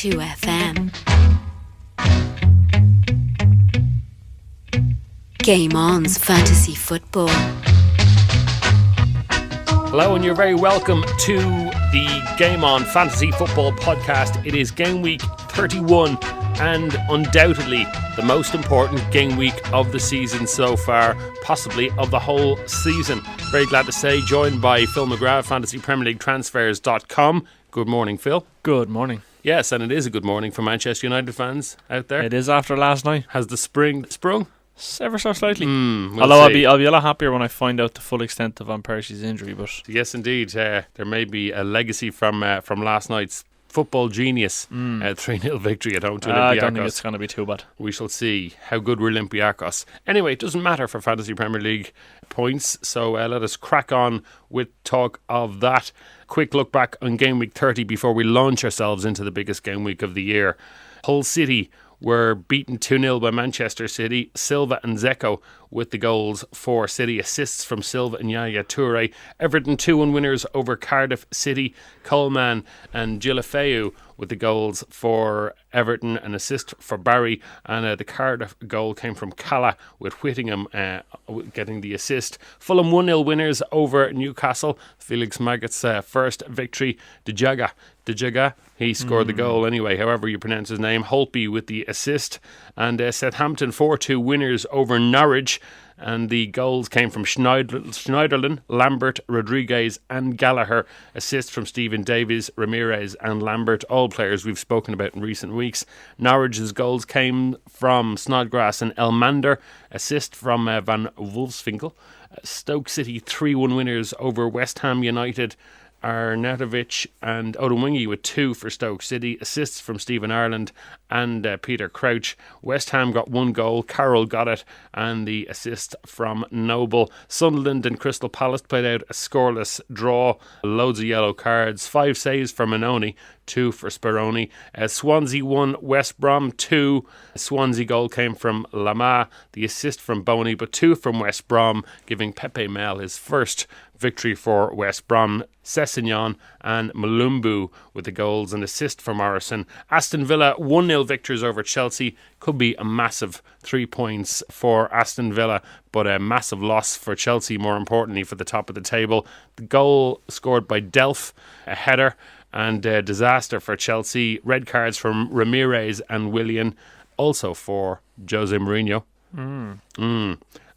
102 FM. Game On's Fantasy Football. Hello and you're very welcome to the Game On Fantasy Football Podcast. It is Game Week 31 and undoubtedly the most important game week of the season so far, possibly of the whole season. Very glad to say, joined by Phil McGrath, FantasyPremierLeagueTransfers.com. Good morning, Phil. Good morning. Yes, and it is a good morning for Manchester United fans out there. It is after last night. Has the spring sprung? Ever so slightly. We'll Although see. I'll be a lot happier when I find out the full extent of Van Persie's injury. But Yes, indeed. There may be a legacy from last night's football genius 3-0 victory at home to Olympiacos. I don't think it's going to be too bad. We shall see how good were Olympiacos. Anyway, it doesn't matter for Fantasy Premier League points, so let us crack on with talk of that. Quick look back on Game Week 30 before we launch ourselves into the biggest game week of the year. Hull City were beaten 2-0 by Manchester City. Silva and Zeko with the goals for City. Assists from Silva and Yaya Toure. Everton 2-1 winners over Cardiff City. Coleman and Gilafeu with the goals for Everton. An assist for Barry. And the Cardiff goal came from Calla with Whittingham getting the assist. Fulham 1-0 winners over Newcastle. Felix Magath's first victory. Dejaga, he scored the goal anyway, however you pronounce his name. Holtby with the assist. And Southampton 4-2 winners over Norwich. And the goals came from Schneiderlin, Lambert, Rodriguez and Gallagher. Assist from Stephen Davies, Ramirez and Lambert, all players we've spoken about in recent weeks. Norwich's goals came from Snodgrass and Elmander. Assist from Van Wolfswinkel. Stoke City 3-1 winners over West Ham United. Arnautovic and Odemwingie with 2 for Stoke City. Assists from Stephen Ireland and Peter Crouch. West Ham got 1 goal. Carroll got it. And the assist from Noble. Sunderland and Crystal Palace played out a scoreless draw. Loads of yellow cards. 5 saves for Manoni. 2 for Speroni. Swansea 1, West Brom 2. Swansea goal came from Lama. The assist from Boney, but 2 from West Brom, giving Pepe Mel his first victory for West Brom. Sessegnon and Malumbu with the goals and assist for Morrison. Aston Villa 1-0 victors over Chelsea. Could be a massive 3 points for Aston Villa, but a massive loss for Chelsea, more importantly, for the top of the table. The goal scored by Delph, a header, and a disaster for Chelsea. Red cards from Ramirez and Willian, also for Jose Mourinho.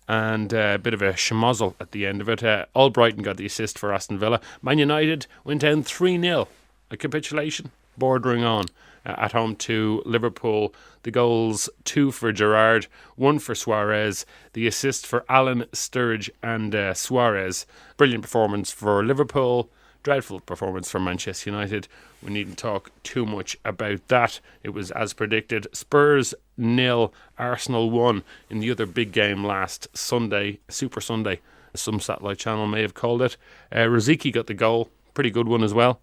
And a bit of a schmozzle at the end of it. Albrighton got the assist for Aston Villa. Man United went down 3-0. A capitulation bordering on at home to Liverpool. The goals, 2 for Gerrard, 1 for Suarez. The assist for Alan, Sturridge and Suarez. Brilliant performance for Liverpool. Dreadful performance for Manchester United. We needn't talk too much about that. It was as predicted. Spurs 0, Arsenal 1 in the other big game last Sunday, Super Sunday, some satellite channel may have called it. Rosicky got the goal, pretty good one as well.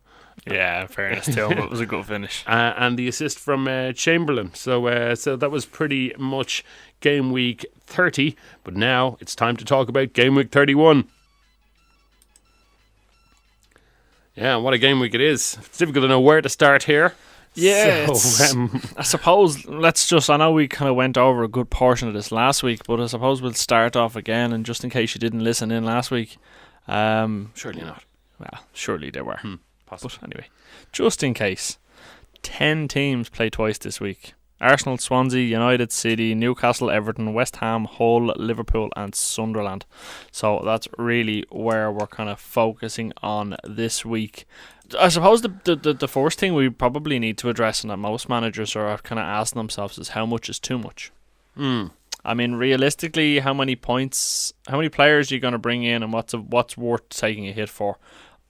yeah, fairness to him, it was a good finish. And the assist from Chamberlain. So that was pretty much game week 30. But now it's time to talk about game week 31. Yeah, what a game week it is. It's difficult to know where to start here. Yeah, So, I suppose I know we kind of went over a good portion of this last week, but I suppose we'll start off again, and just in case you didn't listen in last week. surely not. Well, surely they were. Possible. But anyway, just in case, 10 teams play twice this week. Arsenal, Swansea, United, City, Newcastle, Everton, West Ham, Hull, Liverpool and Sunderland. So that's really where we're kind of focusing on this week. I suppose the first thing we probably need to address, and that most managers are kind of asking themselves, is how much is too much? I mean, realistically, how many players are you going to bring in, and what's worth taking a hit for?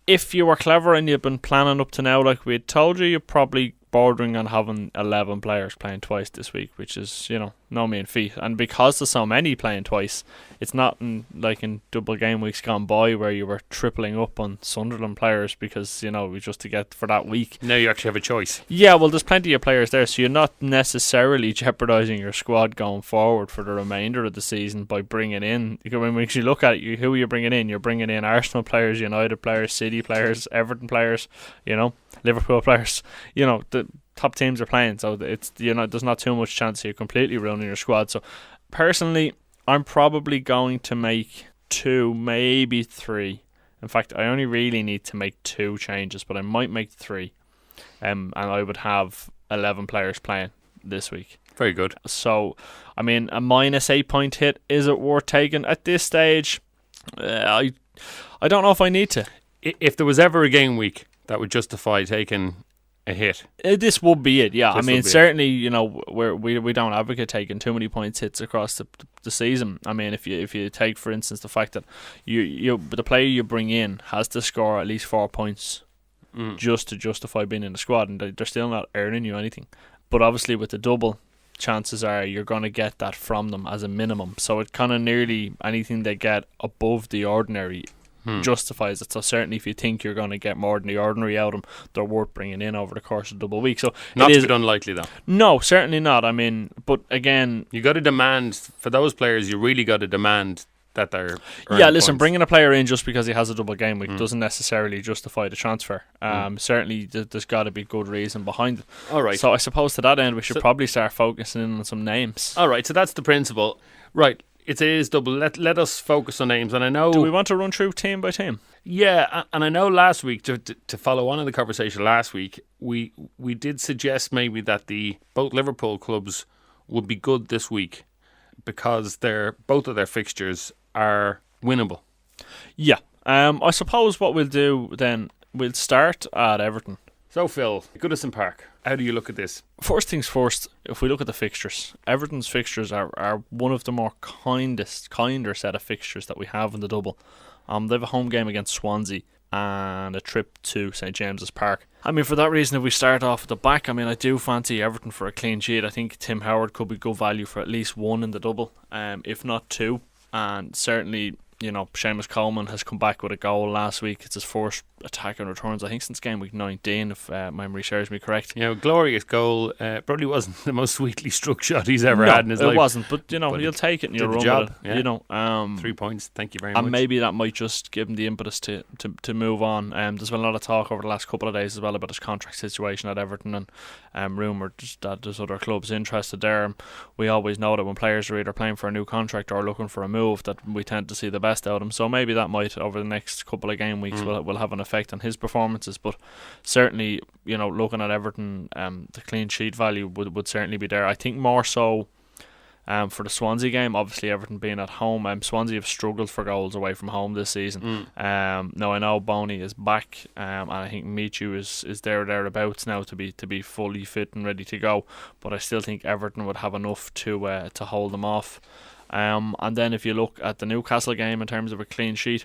If you were clever and you've been planning up to now, like we had told you, you're probably bordering on having 11 players playing twice this week, which is, no mean feat. And because there's so many playing twice, it's not like in double game weeks gone by where you were tripling up on Sunderland players because, just to get for that week. Now you actually have a choice. Yeah, well, there's plenty of players there, so you're not necessarily jeopardising your squad going forward for the remainder of the season by bringing in. When you look at it, who are you bringing in? You're bringing in Arsenal players, United players, City players, Everton players, Liverpool players. the top teams are playing, so it's there's not too much chance you're completely ruining your squad. So personally, I'm probably going to make 2, maybe 3. In fact, I only really need to make 2 changes, but I might make 3. And I would have 11 players playing this week. Very good. So, I mean, a -8 point hit, is it worth taking at this stage? I don't know if I need to. If there was ever a game week that would justify taking a hit, This would be it, yeah. This I mean, would be certainly, we don't advocate taking too many points hits across the season. I mean, if you take, for instance, the fact that the player you bring in has to score at least 4 points just to justify being in the squad, and they're still not earning you anything. But obviously, with the double, chances are you're going to get that from them as a minimum. So it kind of nearly anything they get above the ordinary justifies it. So certainly if you think you're going to get more than the ordinary out of them, they're worth bringing in over the course of double week. So not to be unlikely though. No, certainly not. I mean, but again, you got to demand for those players. You really got to demand that they're listen, bringing a player in just because he has a double game week doesn't necessarily justify the transfer. Certainly there's got to be good reason behind it. All right. So I suppose to that end we should probably start focusing in on some names. All right, so that's the principle. Right, it is double. Let us focus on names. And I know, do we want to run through team by team? Yeah, and I know last week, to follow on in the conversation last week, we did suggest maybe that both Liverpool clubs would be good this week because both of their fixtures are winnable. Yeah. I suppose what we'll do then, we'll start at Everton. So Phil, Goodison Park, how do you look at this? First things first, if we look at the fixtures, Everton's fixtures are one of the more kinder set of fixtures that we have in the double. They have a home game against Swansea and a trip to St James's Park. I mean, for that reason, if we start off at the back, I mean, I do fancy Everton for a clean sheet. I think Tim Howard could be good value for at least 1 in the double, if not 2. And certainly, Seamus Coleman has come back with a goal last week. It's his first attack and returns, I think, since game week 19, if memory serves me correct. Yeah, glorious goal. Probably wasn't the most sweetly struck shot he's ever had in his life. It wasn't, but you'll take it and you'll run job, with it. Yeah. 3 points, thank you very much. And maybe that might just give him the impetus to move on. There's been a lot of talk over the last couple of days as well about his contract situation at Everton, and rumoured that there's other clubs interested there. We always know that when players are either playing for a new contract or looking for a move, that we tend to see the best out of them. So maybe that might, over the next couple of game weeks, will have an effect on his performances. But certainly, looking at Everton, the clean sheet value would certainly be there. I think more so for the Swansea game, obviously Everton being at home. Swansea have struggled for goals away from home this season. Now I know Boney is back, and I think Michu is thereabouts now to be fully fit and ready to go. But I still think Everton would have enough to hold them off. And then if you look at the Newcastle game in terms of a clean sheet,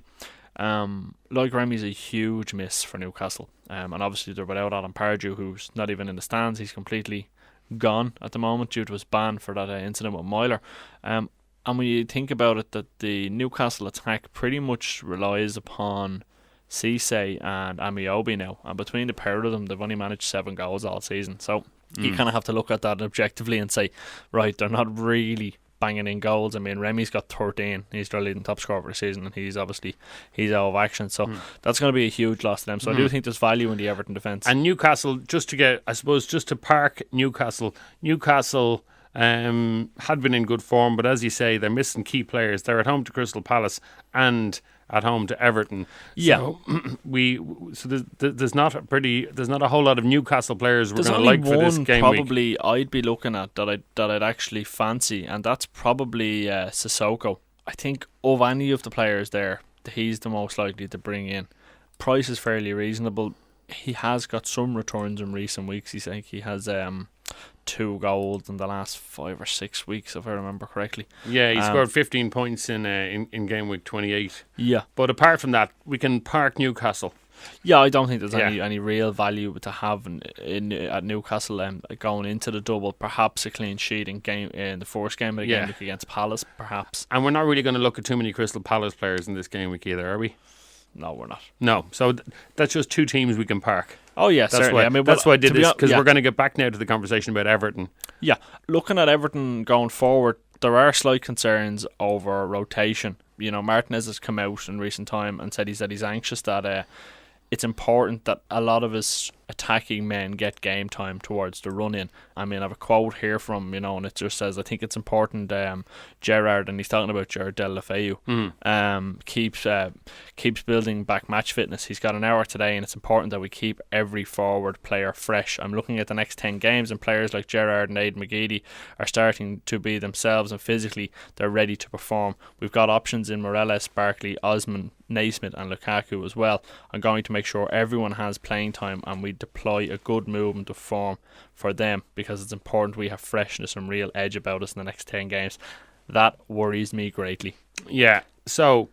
Lloyd Remy's a huge miss for Newcastle, and obviously they're without Adam Pardew, who's not even in the stands. He's completely gone at the moment due to his ban for that incident with Myler. And when you think about it, that the Newcastle attack pretty much relies upon Cisse and Amiobi now, and between the pair of them they've only managed 7 goals all season. So you kind of have to look at that objectively and say, right, they're not really banging in goals. I mean, Remy's got 13. He's their leading top scorer for the season, and he's out of action. So that's going to be a huge loss to them. So I do think there's value in the Everton defence. And Newcastle, just to park Newcastle had been in good form, but as you say, they're missing key players. They're at home to Crystal Palace and at home to Everton. Yeah. So there's not a whole lot of Newcastle players we're going to like for this game probably week. I'd be looking at that I'd actually fancy, and that's probably Sissoko. I think of any of the players there, he's the most likely to bring in. Price is fairly reasonable. He has got some returns in recent weeks. He has 2 goals in the last 5 or 6 weeks, if I remember correctly. Yeah, he scored 15 points in game week 28. Yeah, but apart from that, we can park Newcastle. Yeah, I don't think there's any real value to have at Newcastle going into the double. Perhaps a clean sheet in the first game of the game week against Palace, perhaps. And we're not really going to look at too many Crystal Palace players in this game week either, are we? No, we're not. No, so that's just 2 teams we can park. Oh yeah, certainly. That's why I did this, because we're going to get back now to the conversation about Everton. Yeah, looking at Everton going forward, there are slight concerns over rotation. Martinez has come out in recent time and said he's anxious that it's important that a lot of his attacking men get game time towards the run-in. I mean, I have a quote here from, and it just says, I think it's important Gerrard, and he's talking about Gerard Deulofeu, keeps building back match fitness. He's got an hour today, and it's important that we keep every forward player fresh. I'm looking at the next 10 games, and players like Gerrard and Aidan McGeady are starting to be themselves, and physically they're ready to perform. We've got options in Morelos, Barkley, Osman, Naismith and Lukaku as well. I'm going to make sure everyone has playing time, and we deploy a good movement of form for them, because it's important we have freshness and real edge about us in the next 10 games. That worries me greatly. Yeah, so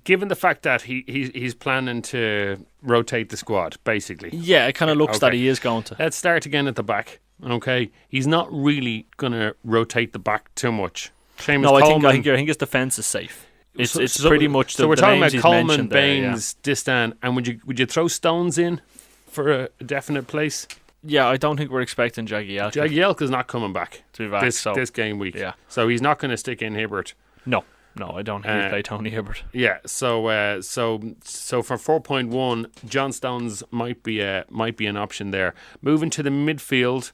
given the fact that he's planning to rotate the squad, basically. Yeah, it kind of looks that he is going to. Let's start again at the back. Okay, he's not really going to rotate the back too much. No, I think his defence is safe. It's pretty much the so we're talking names about Coleman, Baines, Distan, and would you throw Stones in for a definite place? Yeah, I don't think we're expecting Jagielka. Jagielka's not coming back to be back this game week. Yeah. So he's not going to stick in Hibbert. No, I don't think he'll play Tony Hibbert. Yeah, so for 4.1, John Stones might be an option there. Moving to the midfield.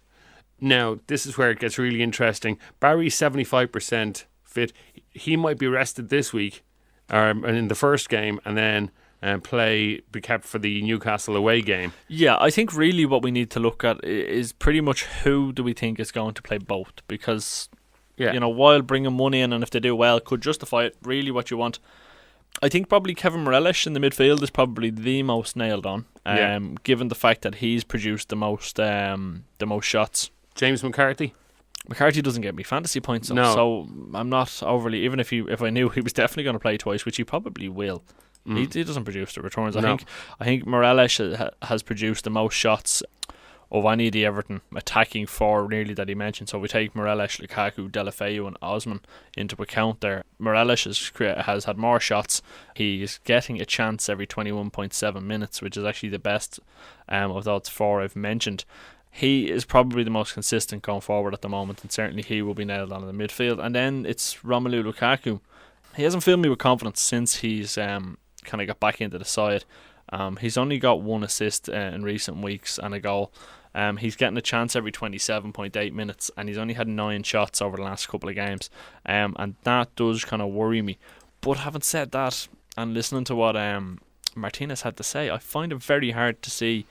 Now, this is where it gets really interesting. Barry's 75% fit. He might be rested this week, and in the first game, and then be kept for the Newcastle away game. Yeah, I think really what we need to look at is pretty much who do we think is going to play both, because while bringing one in, and if they do well, could justify it. Really, what you want. I think probably Kevin Morelos in the midfield is probably the most nailed on, given the fact that he's produced the most shots. James McCarthy doesn't get me fantasy points, no. So I'm not overly. Even if I knew he was definitely going to play twice, which he probably will, he doesn't produce the returns. I think Morelos has produced the most shots of any of the Everton attacking four nearly that he mentioned. So we take Morelos, Lukaku, Deulofeu and Osman into account there. Morelos has had more shots. He's getting a chance every 21.7 minutes, which is actually the best of those four I've mentioned. He is probably the most consistent going forward at the moment, and certainly he will be nailed on in the midfield. And then it's Romelu Lukaku. He hasn't filled me with confidence since he's kind of got back into the side. He's only got one assist in recent weeks and a goal. He's getting a chance every 27.8 minutes, and he's only had 9 shots over the last couple of games. And that does kind of worry me. But having said that, and listening to what Martinez had to say, I find it very hard to see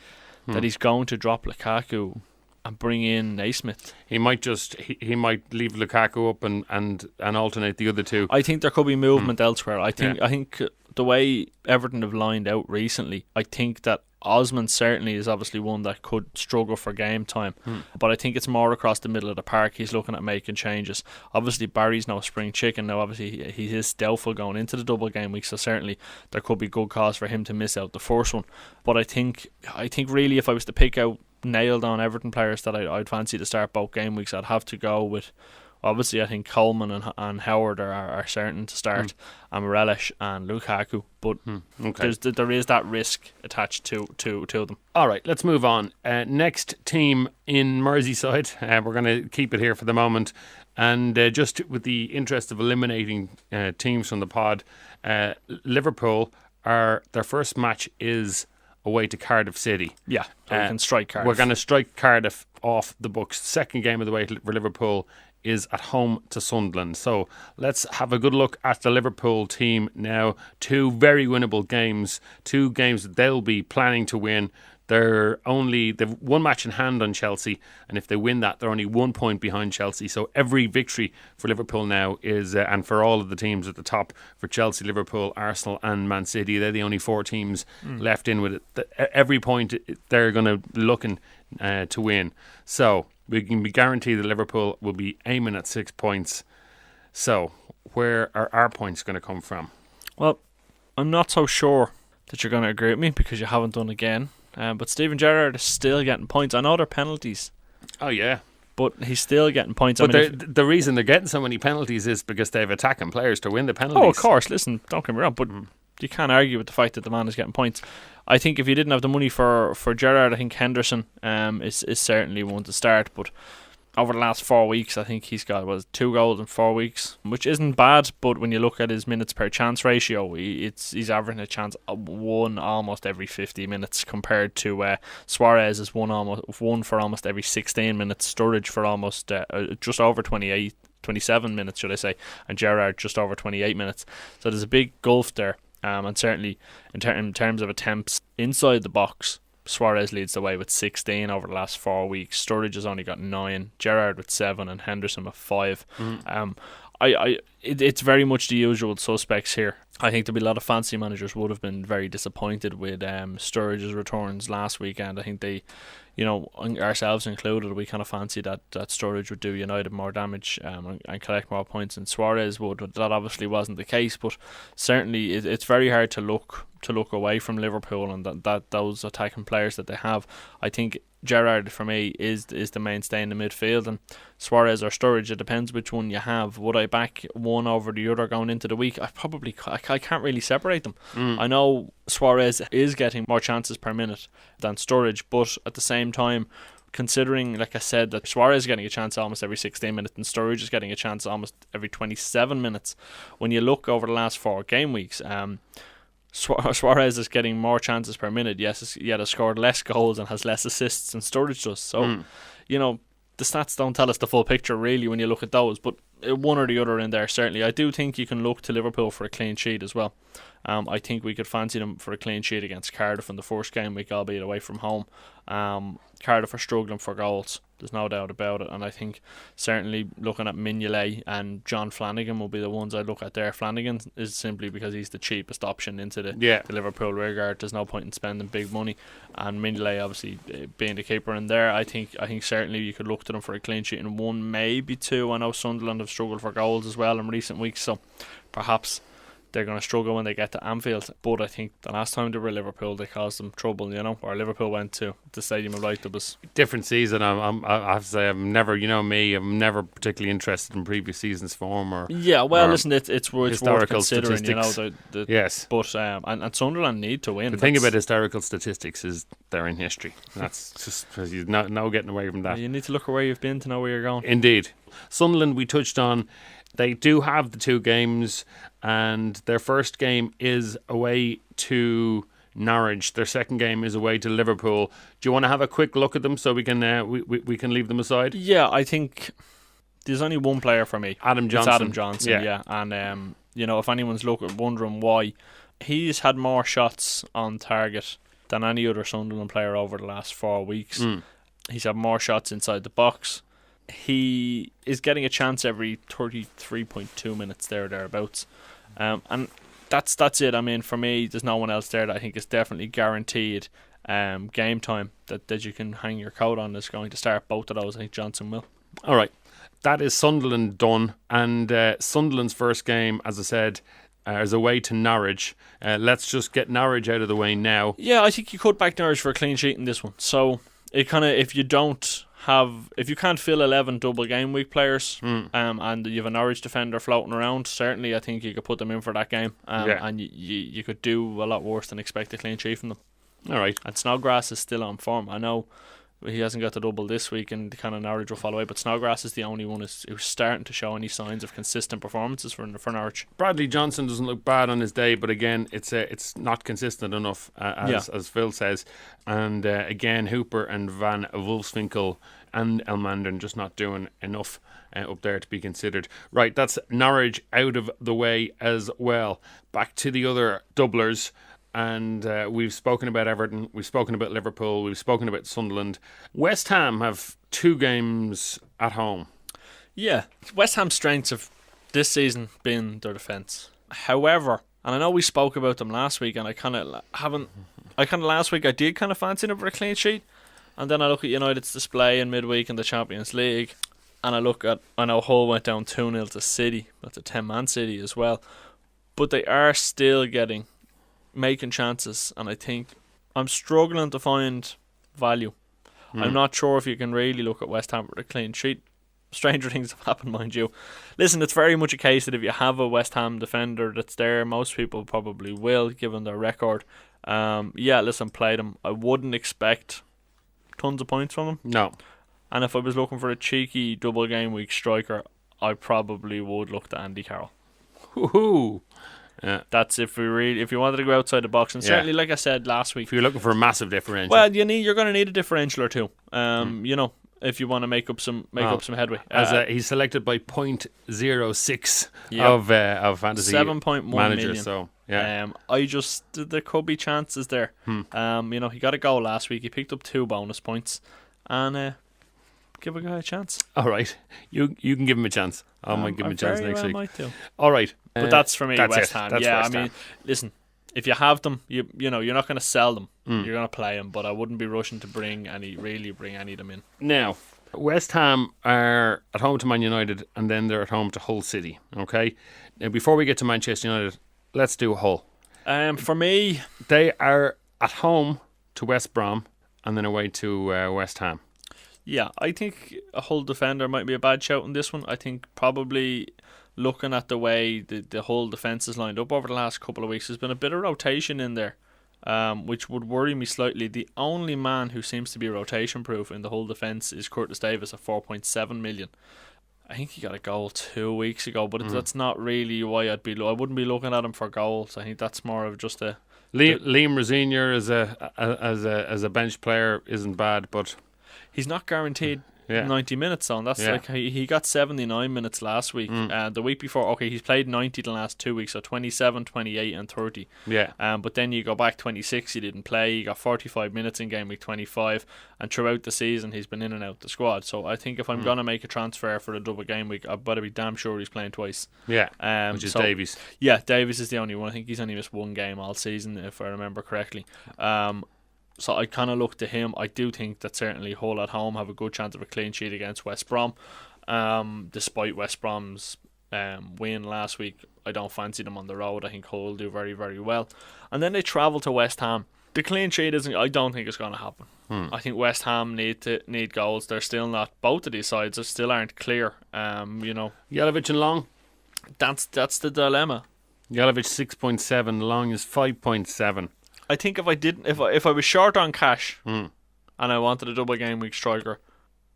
that he's going to drop Lukaku and bring in Naismith. He might leave Lukaku up and alternate the other two. I think there could be movement elsewhere. I think the way Everton have lined out recently, I think that Osman certainly is obviously one that could struggle for game time, but I think it's more across the middle of the park. He's looking at making changes. Obviously Barry's no spring chicken now. Obviously he is doubtful going into the double game week, so certainly there could be good cause for him to miss out the first one. But I think really, if I was to pick out nailed on Everton players that I'd fancy to start both game weeks, I'd have to go with, obviously I think Coleman and Howard are certain to start, and Morelos and Lukaku, but there is that risk attached to them. Alright, let's move on. Next team in Merseyside, we're going to keep it here for the moment, and just with the interest of eliminating teams from the pod, Liverpool, their first match is away to Cardiff City. Yeah, so we can strike Cardiff. We're going to strike Cardiff off the books. Second game of the way for Liverpool is at home to Sunderland. So let's have a good look at the Liverpool team now. 2 very winnable games. 2 games that they'll be planning to win. They've one match in hand on Chelsea, and if they win that, they're only 1 point behind Chelsea. So every victory for Liverpool now is, and for all of the teams at the top, for Chelsea, Liverpool, Arsenal and Man City, they're the only 4 teams left in with it. Every point they're going to be looking to win. So we can be guaranteed that Liverpool will be aiming at 6 points. So where are our points going to come from? Well, I'm not so sure that you're going to agree with me, because you haven't done again. But Steven Gerrard is still getting points. I know they're penalties. Oh, yeah. But he's still getting points. But the reason they're getting so many penalties is because they have attacking players to win the penalties. Oh, of course. Listen, don't get me wrong, but you can't argue with the fact that the man is getting points. I think if you didn't have the money for Gerrard, I think Henderson is certainly one to start. But over the last 4 weeks, I think he's got 2 goals in 4 weeks, which isn't bad. But when you look at his minutes per chance ratio, he's averaging a chance of one almost every 50 minutes, compared to Suarez is one for almost every 16 minutes, Sturridge for almost just over 27 minutes, should I say, and Gerrard just over 28 minutes. So there's a big gulf there, and certainly in terms of attempts inside the box, Suarez leads the way with 16 over the last 4 weeks. Sturridge has only got 9, Gerrard with 7, and Henderson with 5. It's very much the usual suspects here. I think there'll be a lot of fancy managers would have been very disappointed with Sturridge's returns last weekend. I think they, ourselves included, we kind of fancied that Sturridge would do United more damage and collect more points than Suarez would. But that obviously wasn't the case. But certainly, it's very hard to look away from Liverpool and that those attacking players that they have. I think Gerrard, for me, is the mainstay in the midfield, and Suarez or Sturridge, it depends which one you have. Would I back one over the other going into the week? I can't really separate them. I know Suarez is getting more chances per minute than Sturridge, but at the same time, considering, like I said, that Suarez is getting a chance almost every 16 minutes and Sturridge is getting a chance almost every 27 minutes, when you look over the last 4 game weeks, Suarez is getting more chances per minute, yes, yet has scored less goals and has less assists than Sturridge does. So, the stats don't tell us the full picture really when you look at those, but one or the other in there certainly. I do think you can look to Liverpool for a clean sheet as well. I think we could fancy them for a clean sheet against Cardiff in the first game week, albeit away from home. Cardiff are struggling for goals, there's no doubt about it, and I think certainly looking at Mignolet and John Flanagan will be the ones I look at there. Flanagan is simply because he's the cheapest option into the Liverpool rearguard. There's no point in spending big money, and Mignolet obviously being the keeper in there. I think certainly you could look to them for a clean sheet in 1, maybe 2. I know Sunderland have struggled for goals as well in recent weeks, so perhaps they're going to struggle when they get to Anfield. But I think the last time they were Liverpool, they caused them trouble, or Liverpool went to the Stadium of Light. It was different season. I have to say, I'm never, I'm never particularly interested in previous seasons' form or listen, it's worth considering, statistics. Yes, but and Sunderland need to win. The thing about historical statistics is they're in history. That's just because you're no getting away from that. You need to look at where you've been to know where you're going. Indeed. Sunderland, we touched on. They do have the 2 games, and their first game is away to Norwich. Their second game is away to Liverpool. Do you want to have a quick look at them so we can we can leave them aside? Yeah, I think there's only one player for me. Adam Johnson. It's Adam Johnson, yeah. And if anyone's wondering why, he's had more shots on target than any other Sunderland player over the last 4 weeks. He's had more shots inside the box. He is getting a chance every 33.2 minutes thereabouts, and that's it. I mean, for me, there's no one else there that I think is definitely guaranteed game time that you can hang your coat on is going to start. Both of those, I think Johnson will. All right, that is Sunderland done, and Sunderland's first game, as I said, is away to Norwich. Let's just get Norwich out of the way now. Yeah, I think you could back Norwich for a clean sheet in this one. So it kind of, if you can't fill 11 double game week players, and you have a Norwich defender floating around, certainly I think you could put them in for that game, and you could do a lot worse than expect a clean sheet from them. All right. And Snodgrass is still on form. I know he hasn't got the double this week, and kind of Norwich will fall away, but Snodgrass is the only one who's starting to show any signs of consistent performances for Norwich. Bradley Johnson doesn't look bad on his day, but again, it's not consistent enough, as Phil says. And again, Hooper and Van Wolfswinkel and Elmander just not doing enough up there to be considered. Right, that's Norwich out of the way as well. Back to the other doublers. And we've spoken about Everton, we've spoken about Liverpool, we've spoken about Sunderland. West Ham have 2 games at home. Yeah, West Ham's strengths have this season been their defence. However, and I know we spoke about them last week, and last week I did kind of fancy them for a clean sheet. And then I look at United's display in midweek in the Champions League, and I know Hull went down 2-0 to City. That's a 10-man City as well. But they are still making chances, and I think I'm struggling to find value. I'm not sure if you can really look at West Ham for a clean sheet. Stranger things have happened, mind you. Listen, it's very much a case that if you have a West Ham defender that's there, most people probably will, given their record. Listen, play them. I wouldn't expect tons of points from them. No. And if I was looking for a cheeky double game week striker, I probably would look to Andy Carroll. Woohoo! Yeah. That's if you wanted to go outside the box, and certainly, like I said last week, if you're looking for a massive differential, well, you're going to need a differential or two. If you want to make up some headway. He's selected by 0.06 Yep. of fantasy 7.1 manager. million. So yeah, there could be chances there. He got a goal last week. He picked up 2 bonus points, and give a guy a chance. all right. You can give him a chance. I might give him a chance next week. Might do. All right, But that's for me, that's West it. Ham. That's Yeah, West Ham. Listen, if you have them, you're not going to sell them. You're going to play them, but I wouldn't be rushing to bring any of them in. Now, West Ham are at home to Man United, and then they're at home to Hull City. Okay. Now, before we get to Manchester United, let's do Hull. For me, They are at home to West Brom, and then away to West Ham. yeah, I think a Hull defender might be a bad shout in this one. I think probably looking at the way the Hull defence is lined up over the last couple of weeks, there's been a bit of rotation in there, which would worry me slightly. The only man who seems to be rotation proof in the Hull defence is Curtis Davis at 4.7 million. I think he got a goal 2 weeks ago, but that's not really why I wouldn't be looking at him for goals. I think that's more of just a Liam Rosenior as a bench player isn't bad, but he's not guaranteed 90 minutes on. That's like he got 79 minutes last week. The week before, he's played 90 the last 2 weeks, so 27, 28 and 30. Yeah. But then you go back 26, he didn't play. He got 45 minutes in game week 25, and throughout the season he's been in and out the squad. So I think if I'm going to make a transfer for the double game week, I better be damn sure he's playing twice. Yeah. Which is Davies. Yeah, Davies is the only one. I think he's only missed 1 game all season, if I remember correctly. So I kind of look to him. I do think that certainly Hull at home have a good chance of a clean sheet against West Brom. Despite West Brom's win last week, I don't fancy them on the road. I think Hull will do very, very well. And then they travel to West Ham. The clean sheet I don't think it's going to happen. I think West Ham need goals. They're still not. Both of these sides still aren't clear. Jelavic and Long. That's the dilemma. Jelavic 6.7, Long is 5.7. I think if I was short on cash and I wanted a double game week striker,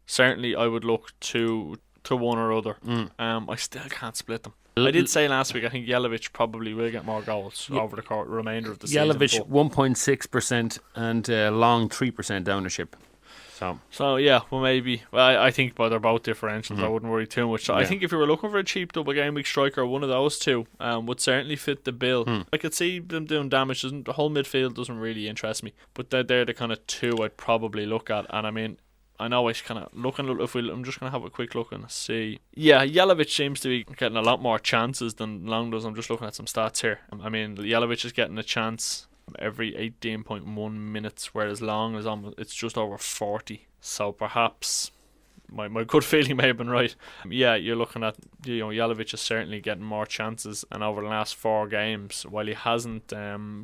certainly I would look to one or other. I still can't split them. I did say last week I think Jelavic probably will get more goals over the remainder of the season. Jelavic 1.6% and Long 3% ownership. So yeah, maybe. I think they're both differentials. I wouldn't worry too much. So I think if you were looking for a cheap double game week striker, one of those two would certainly fit the bill. I could see them doing damage. The whole midfield doesn't really interest me, but they're the kind of two I'd probably look at. And I mean, I know I kind of looking. I'm just gonna have a quick look and see. Yeah, Jelavic seems to be getting a lot more chances than Long does. I'm just looking at some stats here. I mean, Jelavic is getting a chance every 18.1 minutes, whereas Long is it's just over 40. So perhaps my gut feeling may have been right. Yeah, you're looking at Jelavic is certainly getting more chances, and over the last 4 games, while he hasn't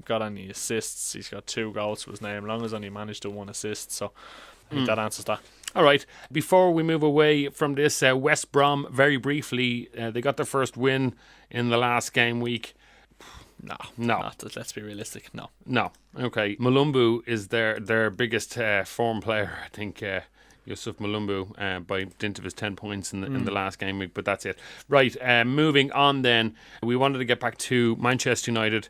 got any assists, he's got 2 goals to his name. Long has only managed to 1 assist, so I think that answers that. All right. Before we move away from this, West Brom, very briefly, they got their first win in the last game week. No. Let's be realistic. No. Okay. Malumbu is their biggest form player. I think Yusuf Malumbu by dint of his 10 points in the last game week. But that's it. Right. Moving on then. We wanted to get back to Manchester United.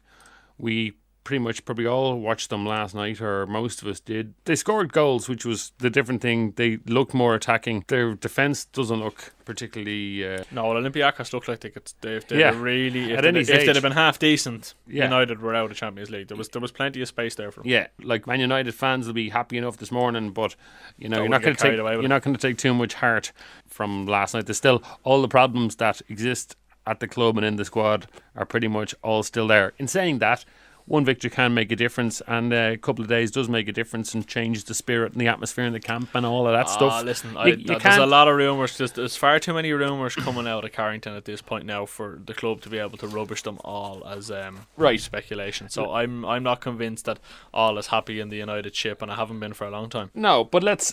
We pretty much probably all watched them last night, or most of us did. They scored goals, which was the different thing. They look more attacking. Their defence doesn't look particularly... No, Olympiacos look like they really... If they'd have been half decent, United were out of Champions League. There was plenty of space there for them. Yeah, like Man United fans will be happy enough this morning, but you're not going to take too much heart from last night. There's still all the problems that exist at the club and in the squad are pretty much all still there. In saying that, one victory can make a difference, and a couple of days does make a difference and changes the spirit and the atmosphere in the camp and all of that stuff. Listen, there's a lot of rumours. There's far too many rumours coming out of Carrington at this point now for the club to be able to rubbish them all as speculation. So I'm not convinced that all is happy in the United ship, and I haven't been for a long time. No, but let's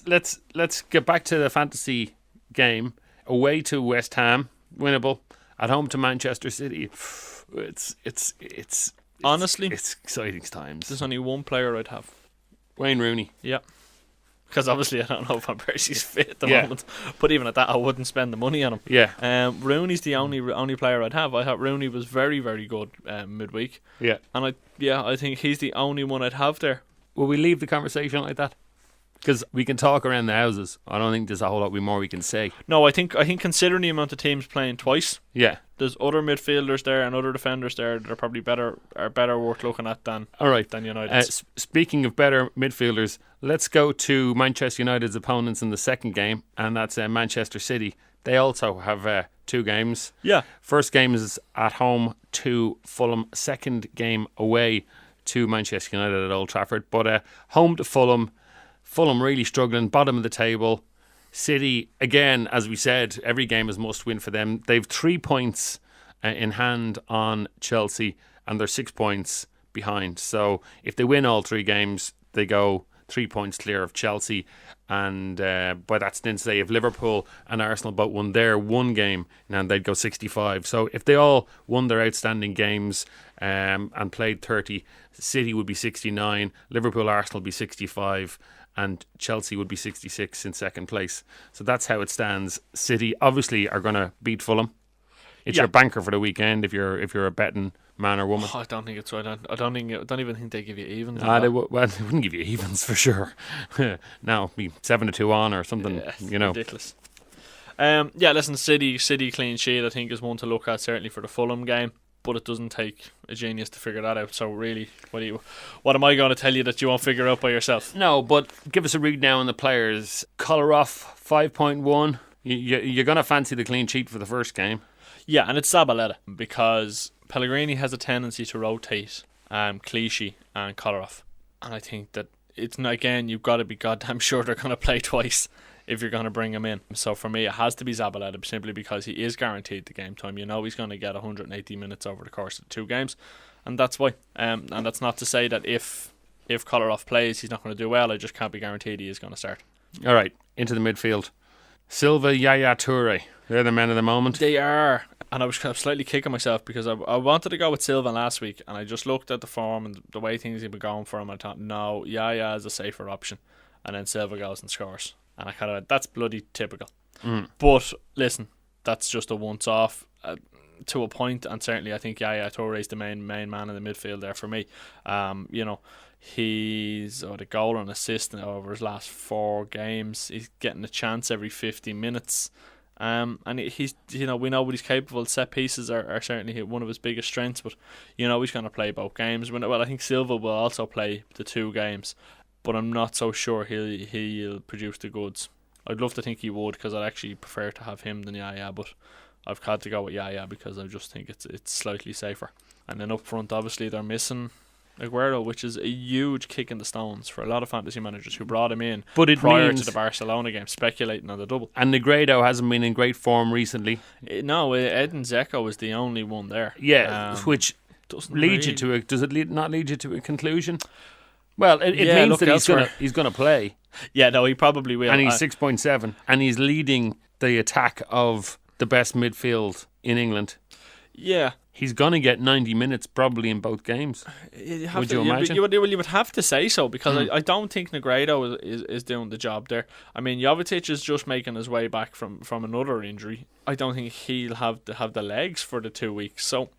get back to the fantasy game. Away to West Ham, winnable. At home to Manchester City, Honestly, it's exciting times. There's only one player I'd have. Wayne Rooney. Yeah. because obviously I don't know if Van Persie's fit at the Yeah. moment. But even at that, I wouldn't spend the money on him. Yeah. Rooney's the only player I'd have. I thought Rooney was very, very good midweek. Yeah. And I think he's the only one I'd have there. Will we leave the conversation like that? Because we can talk around the houses. I don't think there's a whole lot more we can say. No, I think considering the amount of teams playing twice, Yeah. there's other midfielders there and other defenders there that are probably better worth looking at than All right. United. Speaking of better midfielders, let's go to Manchester United's opponents in the second game, and that's Manchester City. They also have 2 games. Yeah. First game is at home to Fulham. Second game away to Manchester United at Old Trafford. But home to Fulham. Fulham really struggling, bottom of the table. City, again, as we said, every game is must win for them. They've 3 points in hand on Chelsea, and they're 6 points behind. So if they win all 3 games, they go 3 points clear of Chelsea. And by that then say if Liverpool and Arsenal both won their 1 game, then they'd go 65. So if they all won their outstanding games and played 30, City would be 69, Liverpool, Arsenal would be 65, and Chelsea would be 66 in second place. So that's how it stands. City obviously are going to beat Fulham. It's your banker for the weekend if you're a betting man or woman. Oh, I don't think it's right. I don't even think they give you evens. They wouldn't give you evens for sure. No, be 7-2 on or something. Yeah, ridiculous. Listen, City clean sheet I think is one to look at certainly for the Fulham game. But it doesn't take a genius to figure that out. So really, what am I going to tell you that you won't figure out by yourself? No, but give us a read now on the players. Kolarov, 5.1. You're going to fancy the clean sheet for the first game. Yeah, and it's Zabaleta because Pellegrini has a tendency to rotate Clichy and Kolarov. And I think that it's again, you've got to be goddamn sure they're going to play twice if you're going to bring him in. So for me, it has to be Zabaleta simply because he is guaranteed the game time. You know he's going to get 180 minutes over the course of the 2 games, and that's why. And that's not to say that if Kolarov plays, he's not going to do well. I just can't be guaranteed he is going to start. All right, into the midfield. Silva, Yaya Toure. They're the men of the moment. They are. And I was slightly kicking myself because I wanted to go with Silva last week, and I just looked at the form and the way things have been going for him. I thought, no, Yaya is a safer option. And then Silva goes and scores. And I kind of went, that's bloody typical. But listen, that's just a once-off to a point, and certainly I think Yaya Toure is the main man in the midfield there for me. He's the goal and assist over his last 4 games. He's getting a chance every 50 minutes. And he's, we know what he's capable. Set pieces are certainly one of his biggest strengths, but he's going to play both games. Well, I think Silva will also play the 2 games, but I'm not so sure he'll produce the goods. I'd love to think he would because I'd actually prefer to have him than Yaya, but I've had to go with Yaya because I just think it's slightly safer. And then up front, obviously, they're missing Aguero, which is a huge kick in the stones for a lot of fantasy managers who brought him in prior to the Barcelona game, speculating on the double. And Negredo hasn't been in great form recently. No, Edin Dzeko is the only one there. Yeah, which leads you to does it not lead you to a conclusion? Well, it means that he's going to play. Yeah, no, he probably will. And he's 6.7, and he's leading the attack of the best midfield in England. Yeah. He's going to get 90 minutes probably in both games. Would you imagine? You would have to say so because I don't think Negredo is doing the job there. I mean, Jovetic is just making his way back from another injury. I don't think he'll have the legs for the 2 weeks. So,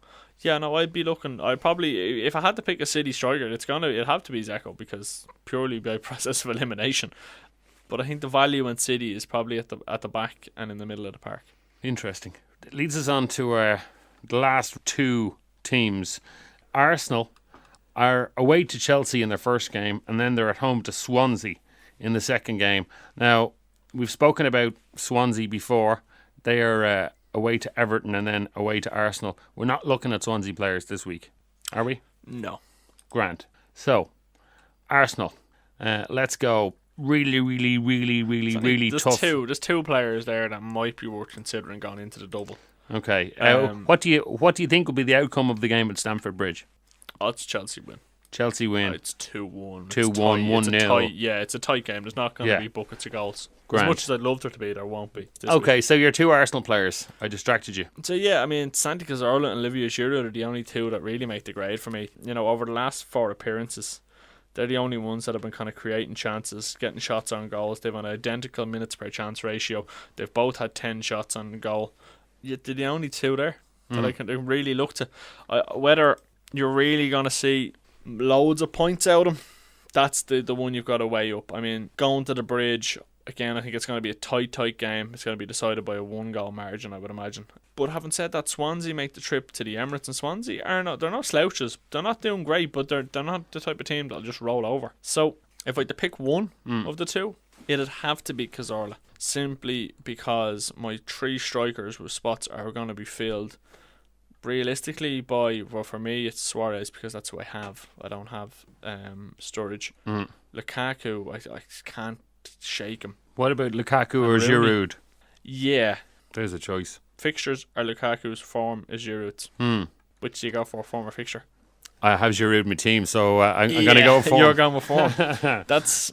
yeah, no, I'd be looking. I probably, if I had to pick a City striker, it'd have to be Dzeko because purely by process of elimination. But I think the value in City is probably at the back and in the middle of the park. Interesting. It leads us on to the last 2 teams. Arsenal are away to Chelsea in their first game, and then they're at home to Swansea in the second game. Now, we've spoken about Swansea before. They are away to Everton and then away to Arsenal. We're not looking at Swansea players this week, are we? No. Grant. So, Arsenal, let's go. Really tough. There's 2 players there that might be worth considering going into the double. Okay. What do you think will be the outcome of the game at Stamford Bridge? It's Chelsea win. Chelsea win. It's 2-1. 2-1, 1-0. Yeah, it's a tight game. There's not going to be buckets of goals. Grand. As much as I'd love there to be, there won't be. Okay, so your 2 Arsenal players. I distracted you. So yeah, I mean, Santi Cazorla and Olivier Giroud are the only 2 that really make the grade for me. Over the last 4 appearances, They're the only ones that have been kind of creating chances, getting shots on goals. They've an identical minutes per chance ratio. They've both had 10 shots on goal. Yet they're the only two there that I can really look to. Whether you're really going to see loads of points out of them, that's the one you've got to weigh up. I mean, going to the Bridge, again, I think it's going to be a tight game. It's going to be decided by a 1-goal margin, I would imagine. But having said that, Swansea make the trip to the Emirates, and Swansea they're not slouches. They're not doing great, but they're not the type of team that'll just roll over. So if I had to pick one of the two, it'd have to be Cazorla, simply because my 3 strikers with spots are going to be filled realistically for me it's Suarez, because that's who I have. I don't have Sturridge. Lukaku, I can't shake him. What about Lukaku or Giroud? Yeah, there's a choice. Fixtures are Lukaku's, form is Giroud's. Which do you go for, form or fixture? I have Giroud in my team, so I'm going to go for form. You're going with form. That's,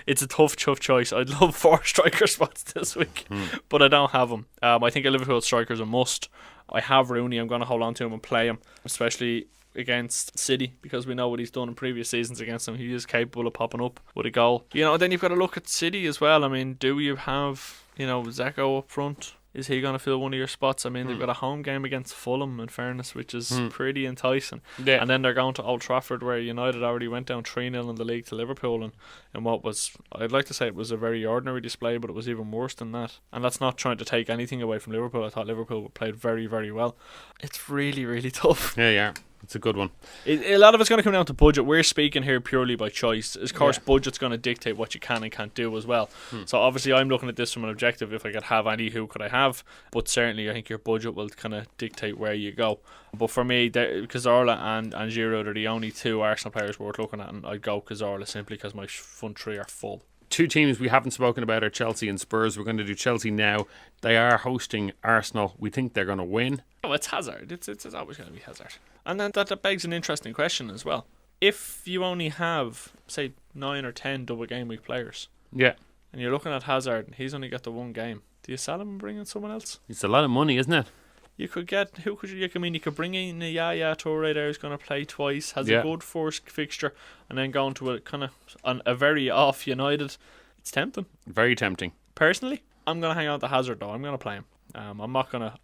it's a tough choice. I'd love 4 striker spots this week, but I don't have them. I think a Liverpool striker is a must. I have Rooney. I'm going to hold on to him and play him, especially against City, because we know what he's done in previous seasons against them. He is capable of popping up with a goal. Then you've got to look at City as well. I mean, do you have Zeko up front? Is he going to fill one of your spots? I mean, they've got a home game against Fulham, in fairness, which is pretty enticing. Yeah. And then they're going to Old Trafford, where United already went down 3-0 in the league to Liverpool, and what was, I'd like to say it was a very ordinary display, but it was even worse than that. And that's not trying to take anything away from Liverpool. I thought Liverpool played very, very well. It's really, really tough. Yeah. It's a good one. A lot of it's going to come down to budget. We're speaking here purely by choice. Of course, budget's going to dictate what you can and can't do as well. So obviously I'm looking at this from an objective. If I could have any, who could I have? But certainly I think your budget will kind of dictate where you go. But for me, Cazorla and Giroud are the only 2 Arsenal players worth looking at, and I'd go Cazorla simply because my front 3 are full. 2 teams we haven't spoken about are Chelsea and Spurs. We're going to do Chelsea now. They are hosting Arsenal. We think they're going to win. Oh, it's Hazard. It's always going to be Hazard. And then that begs an interesting question as well. If you only have, say, 9 or 10 double game week players, and you're looking at Hazard and he's only got the 1 game, do you sell him and bring in someone else? It's a lot of money, isn't it? You could get, you could bring in a Yaya Toure there who's going to play twice, has a good first fixture, and then go into a kind of a very off United. It's tempting. Very tempting. Personally, I'm going to hang on to Hazard though. I'm going to play him. I'm not going to,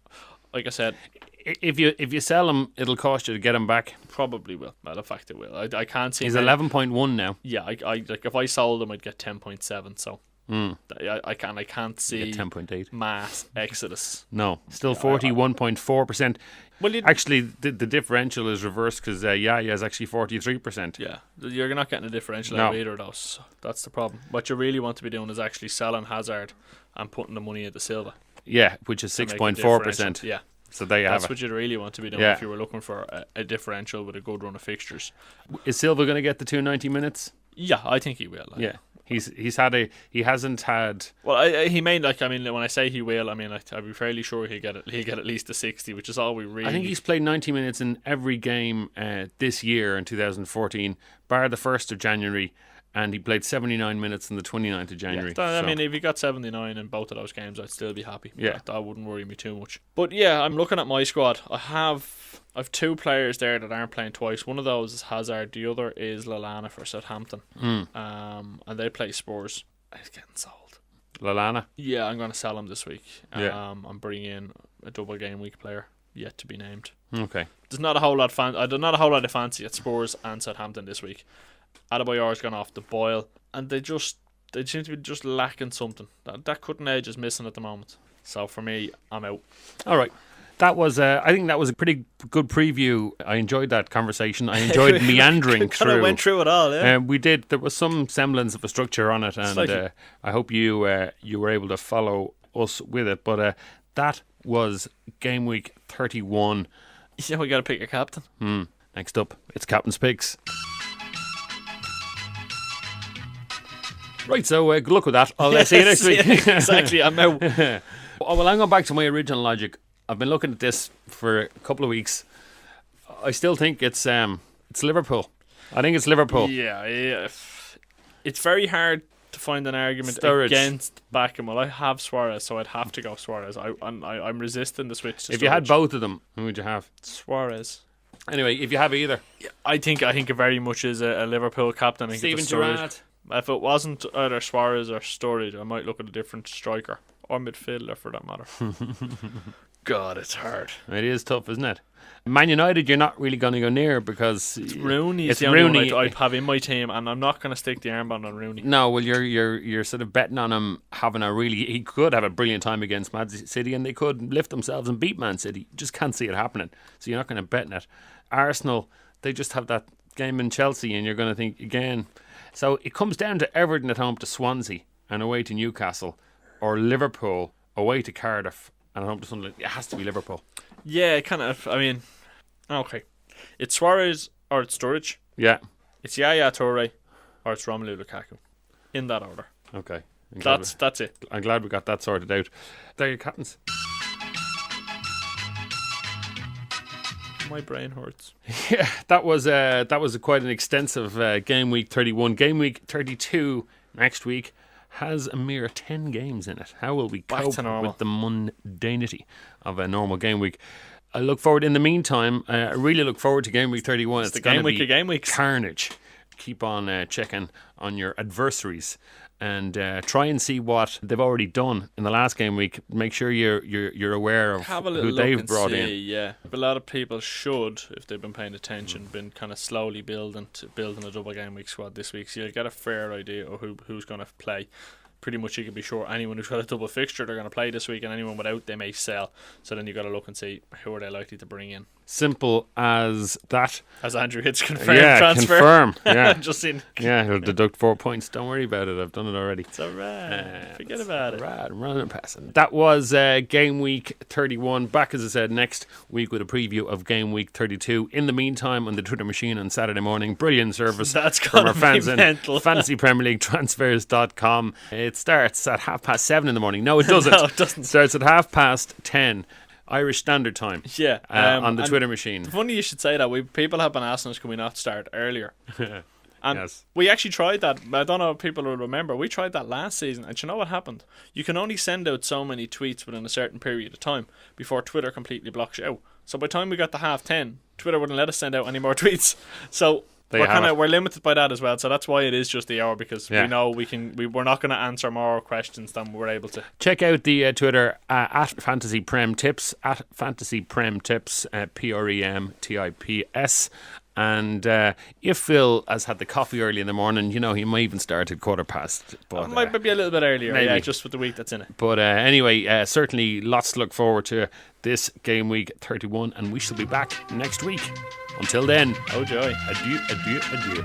like I said, if you sell him, it'll cost you to get him back. Probably will. Well, in fact, it will. I can't see. He's 11.1 now. Yeah, I like if I sold him, I'd get 10.7. So I can't see 10.8 mass exodus. No, still 41.4%. Well, actually, the differential is reversed because Yaya is actually 43%. Yeah, you're not getting a differential out of either of those. So that's the problem. What you really want to be doing is actually selling Hazard and putting the money into Silva. Yeah, which is 6.4%. Yeah. So there you have it. That's what you'd really want to be doing if you were looking for a differential with a good run of fixtures. Is Silva going to get the 290 minutes? Yeah, I think he will. Yeah. He hasn't had. Well, he may when I say he will, I'd be fairly sure he'll get at least a 60, which is all we really. I think he's played 90 minutes in every game this year in 2014, bar the 1st of January, and he played 79 minutes on the 29th of January. Yeah, if he got 79 in both of those games, I'd still be happy. Yeah, that wouldn't worry me too much. But yeah, I'm looking at my squad. I've 2 players there that aren't playing twice. One of those is Hazard. The other is Lallana for Southampton. And they play Spurs. It's getting sold. Lallana? Yeah, I'm going to sell him this week. I'm bringing in a double game week player yet to be named. Okay. There's not a whole lot of fancy at Spurs and Southampton this week. Adebayor's gone off the boil, and they seem to be just lacking something. That cutting edge is missing at the moment. So for me, I'm out. All right. That was, I think that was a pretty good preview. I enjoyed that conversation. I enjoyed meandering through. Kind of went through it all, yeah. We did. There was some semblance of a structure on it, and I hope you were able to follow us with it. But that was Game Week 31. Yeah, we got to pick your captain. Next up, it's Captain's Picks. Right, so good luck with that. I'll see you next week. Exactly, I'm out. Well, I'm going back to my original logic. I've been looking at this for a couple of weeks. I still think it's Liverpool. I think it's Liverpool. Yeah. It's very hard to find an argument against backing. Well, I have Suarez, so I'd have to go Suarez. I'm resisting the switch to If you had both of them, who would you have? Suarez. Anyway, if you have either. I think it very much is a Liverpool captain. I think Steven it's a Sturridge. Gerrard. If it wasn't either Suarez or Sturridge, I might look at a different striker or midfielder for that matter. God, it's hard. It is tough, isn't it? Man United, you're not really going to go near because Rooney is it's the only Rooney. one I'd have in my team, and I'm not going to stick the armband on Rooney. No, well, you're sort of betting on him having he could have a brilliant time against Man City, and they could lift themselves and beat Man City. Just can't see it happening, so you're not going to bet on it. Arsenal, they just have that game in Chelsea, and you're going to think again. So it comes down to Everton at home to Swansea and away to Newcastle, or Liverpool away to Cardiff and at home to Sunderland. It has to be Liverpool. Yeah, kind of. I mean, okay, it's Suarez or it's Sturridge. Yeah. It's Yaya Toure or it's Romelu Lukaku. In that order. Okay. That's it. I'm glad we got that sorted out. There your captains. My brain hurts. Yeah, that was quite an extensive game week 31. Game week 32 next week has a mere 10 games in it. How will we Back cope to normal. with the mundanity of a normal game week? I look forward. In the meantime, I really look forward to game week 31. It's the game week of game weeks. Carnage. Keep on checking on your adversaries and try and see what they've already done in the last game week. Make sure you're aware of Have a little who look they've and brought see, in. yeah. But a lot of people should, if they've been paying attention, been kind of slowly building a double game week squad this week. So you'll get a fair idea of who's going to play. Pretty much you can be sure anyone who's got a double fixture they're going to play this week, and anyone without they may sell. So then you got to look and see who are they likely to bring in. Simple as that. As Andrew hits confirm Yeah, transfer. confirm. Yeah, Just in. yeah. He'll deduct 4 points. Don't worry about it. I've done it already. It's alright. Forget about it. Right, running and passing. That was game week 31. Back, as I said, next week with a preview of game week 32. In the meantime, on the Twitter machine on Saturday morning, brilliant service That's from our gonna fans be in mental. Fantasy Premier League Transfers.com. It starts at 7:30 in the morning. No, it doesn't. No, it doesn't. It starts at 10:30 Irish Standard Time. Yeah. On the and Twitter machine. Funny you should say that. People have been asking us, can we not start earlier? And Yes. we actually tried that. I don't know if people will remember. We tried that last season, and you know what happened? You can only send out so many tweets within a certain period of time before Twitter completely blocks you out. So by the time we got to 10:30, Twitter wouldn't let us send out any more tweets. So There you have it. we're limited by that as well. So that's why it is just the hour, because Yeah. we know we're not going to answer more questions than we're able to. Check out the Twitter at Fantasy Prem Tips, at Fantasy Prem Tips, PREMTIPS. And if Phil has had the coffee early in the morning, you know, he might even start at 15:15. But, It might be a little bit earlier, maybe. yeah, just with the week that's in it. but anyway, certainly lots to look forward to this game week 31, and we shall be back next week. Until then, Oh joy. adieu, adieu, adieu.